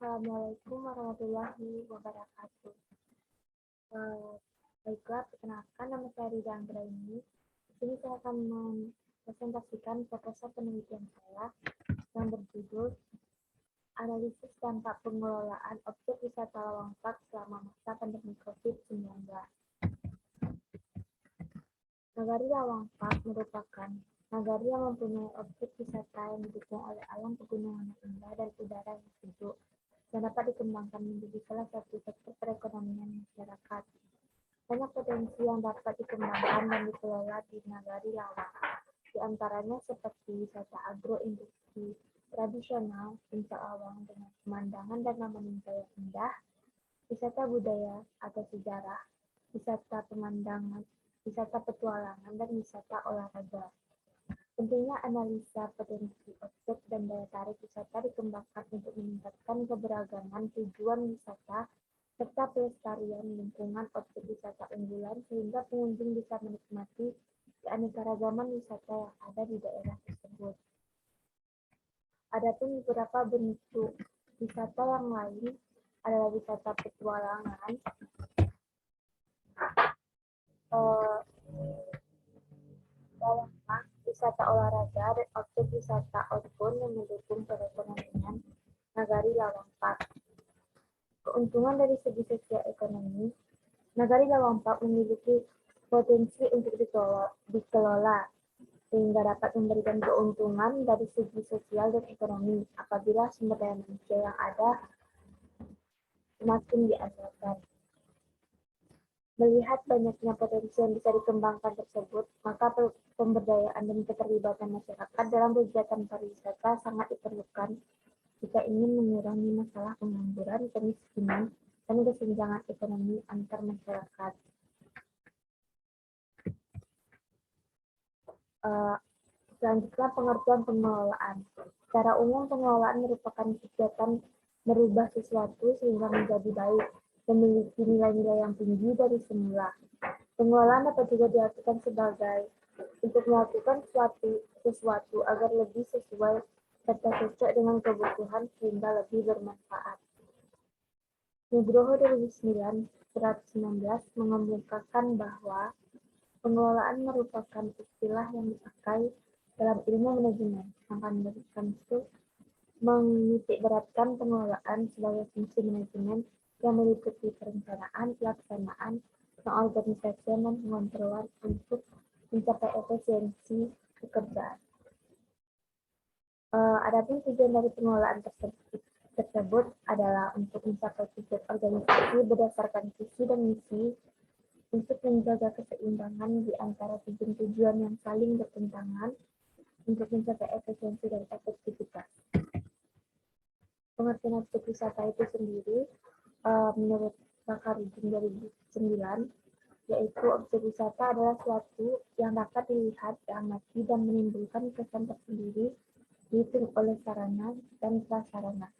Assalamualaikum warahmatullahi wabarakatuh. Baiklah, perkenalkan nama saya Rida Anggraini. Di sini saya akan mempresentasikan proposal penelitian saya yang berjudul Analisis Dampak Pengelolaan Objek Wisata Lawang Park selama masa pandemi COVID-19. Nagari Lawang Park merupakan nagari yang mempunyai objek wisata yang didukung oleh alam pegunungan yang indah dan udara yang sejuk, dan dapat dikembangkan menjadi salah satu sektor perekonomian masyarakat. Banyak potensi yang dapat dikembangkan dan dikelola di Nagari Lawang, di antaranya seperti wisata agroindustri tradisional, puncak Lawang dengan pemandangan dan laman yang indah, wisata budaya atau sejarah, wisata pemandangan, wisata petualangan, dan wisata olahraga. Tentunya analisa potensi objek dan daya tarik wisata dikembangkan untuk meningkatkan keberagaman tujuan wisata serta pelestarian lingkungan objek wisata unggulan sehingga pengunjung bisa menikmati keanekaragaman wisata yang ada di daerah tersebut. Adapun beberapa bentuk wisata yang lain adalah wisata petualangan, wisata olahraga, dan objek wisata outbound yang mendukung perekonomian Nagari Lawang Park. Keuntungan dari segi sosial ekonomi, Nagari Lawang Park memiliki potensi untuk dikelola sehingga dapat memberikan keuntungan dari segi sosial dan ekonomi apabila sumber daya manusia yang ada semakin diandalkan. Melihat banyaknya potensi yang bisa dikembangkan tersebut, maka pemberdayaan dan keterlibatan masyarakat dalam kegiatan pariwisata sangat diperlukan jika ingin mengurangi masalah pengangguran, kemiskinan, dan kesenjangan ekonomi antar masyarakat. Selanjutnya, pengertian pengelolaan. Secara umum, pengelolaan merupakan kegiatan merubah sesuatu sehingga menjadi baik, memiliki nilai-nilai yang tinggi dari semula. Pengelolaan dapat juga diartikan sebagai untuk melakukan sesuatu agar lebih sesuai serta cocok dengan kebutuhan sehingga lebih bermanfaat. Nugroho 2009/119 mengemukakan bahwa pengelolaan merupakan istilah yang dipakai dalam ilmu manajemen, sedangkan itu menitikberatkan pengelolaan sebagai fungsi manajemen yang meliputi perencanaan, pelaksanaan, pengorganisasian, dan pengontrolan untuk mencapai efisiensi pekerjaan. Adapun tujuan dari pengelolaan tersebut adalah untuk mencapai tujuan organisasi berdasarkan visi dan misi, untuk menjaga keseimbangan di antara tujuan-tujuan yang saling bertentangan, untuk mencapai efisiensi dan efektivitas. Pengertian objek wisata itu sendiri, menurut Bakarudin 2009, yaitu objek wisata adalah suatu yang dapat dilihat, diamati, dan menimbulkan kesan tersendiri dihitung oleh sarana dan prasarana.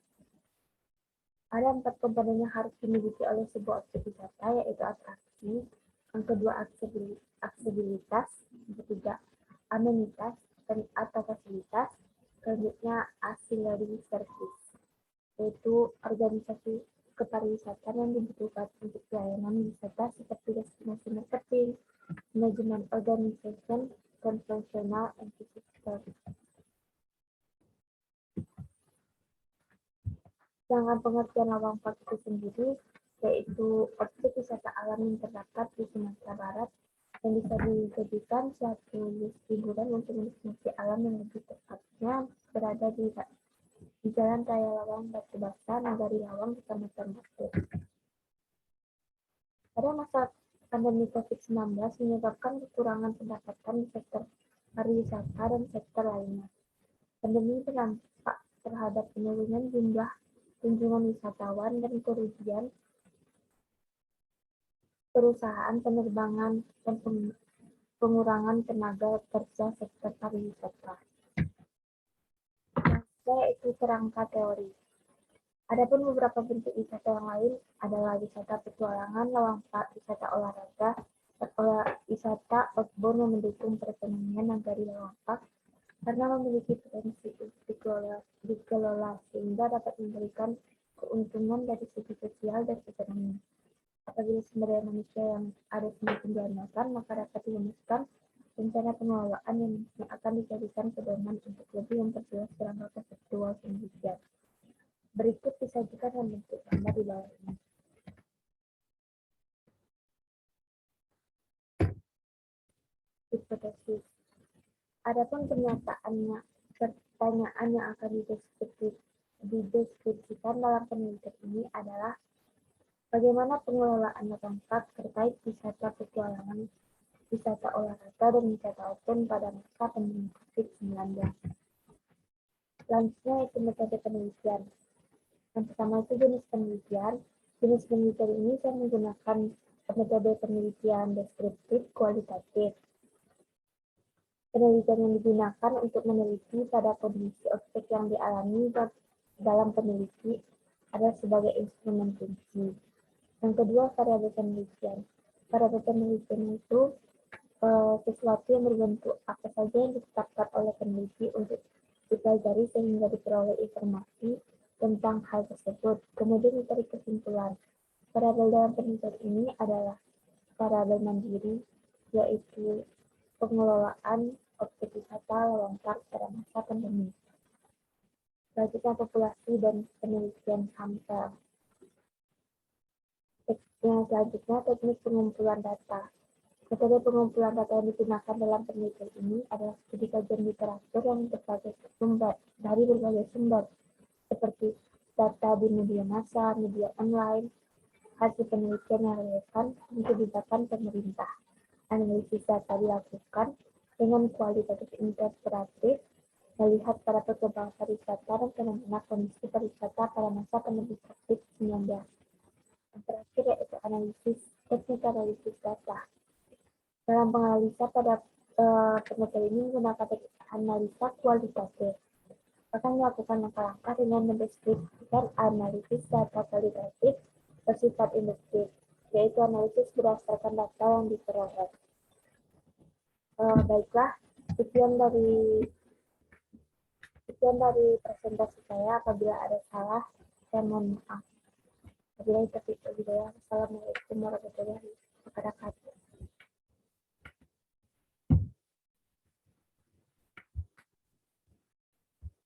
Ada 4 komponen yang harus dimiliki oleh sebuah objek wisata, yaitu atraksi, yang kedua aksesibilitas, yang ketiga amenitas atau fasilitas, selanjutnya ancillary service, yaitu organisasi kepariwisataan yang dibutuhkan untuk pelayanan wisata seperti destinasi marketing, manajemen organization, conventional and physical. Sedangkan pengertian Lawang Park itu sendiri yaitu objek wisata alam yang terdapat di Sumatera Barat yang bisa dijadikan suatu hiburan untuk menikmati alam yang lebih tepatnya berada di Jalan Raya Lawang Batu Basa, Nagari Lawang, Kecamatan Batu. Pada masa pandemi COVID-19 menyebabkan kekurangan pendapatan di sektor pariwisata dan sektor lainnya. Pandemi berdampak terhadap penurunan jumlah kunjungan wisatawan dan kerugian perusahaan penerbangan dan pengurangan tenaga kerja sektor pariwisata. Yaitu kerangka teori. Adapun beberapa bentuk wisata yang lain adalah wisata petualangan, Lawang Park, wisata olahraga, wisata outbound yang mendukung perekonomian Nagari Lawang Park karena memiliki potensi untuk dikelola sehingga dapat memberikan keuntungan dari segi sosial dan ekonomi. Apabila sumber daya manusia yang ada semakin diandalkan, maka dapat dirumuskan rencana pengelolaan yang akan dijadikan pedoman untuk lebih memperjelas kerangka konseptual penelitian. Berikut disajikan dalam bentuk gambar di bawah ini. Hipotesis. Adapun pertanyaan yang akan dideskripsikan dalam penelitian ini adalah bagaimana pengelolaan lengkap terkait wisata petualangan, wisata olahraga, dan wisata open pada masa pandemi COVID-19. Selanjutnya itu metode penelitian. Yang pertama itu jenis penelitian. Jenis penelitian ini saya menggunakan metode penelitian deskriptif kualitatif. Penelitian yang digunakan untuk meneliti pada kondisi objek yang dialami dalam peneliti adalah sebagai instrumen kunci. Yang kedua, variabel penelitian. Variabel penelitian itu sesuatu yang berbentuk apa saja yang ditetapkan oleh peneliti untuk dipelajari sehingga diperoleh informasi tentang hal tersebut. Kemudian ditarik kesimpulan. Variabel dalam penelitian ini adalah variabel mandiri, yaitu pengelolaan objek wisata lengkap pada masa pandemi. Selanjutnya populasi dan penelitian sampel. Yang selanjutnya teknik pengumpulan data. Metode pengumpulan data yang digunakan dalam penelitian ini adalah studi kajian literatur yang dari berbagai sumber, seperti data di media massa, media online, hasil penelitian yang relevan, dan kebijakan pemerintah. Analisis data dilakukan dengan kualitatif interpretatif, melihat para perkembangan pariwisata dan fenomena kondisi pariwisata pada masa pandemi COVID-19. Yang terakhir yaitu teknik analisis data. Dalam penganalisa pada penelitian ini menggunakan teknik analisa kualitatif. Akan melakukan langkah-langkah dengan mendeskripsikan analisis data kualitatif bersifat induktif, yaitu analisis berdasarkan data yang diperoleh. Baiklah, sekian presentasi saya. Apabila ada salah, saya mohon maaf. Wabillahi taufiq wal hidayah. Wassalamualaikum warahmatullahi wabarakatuh.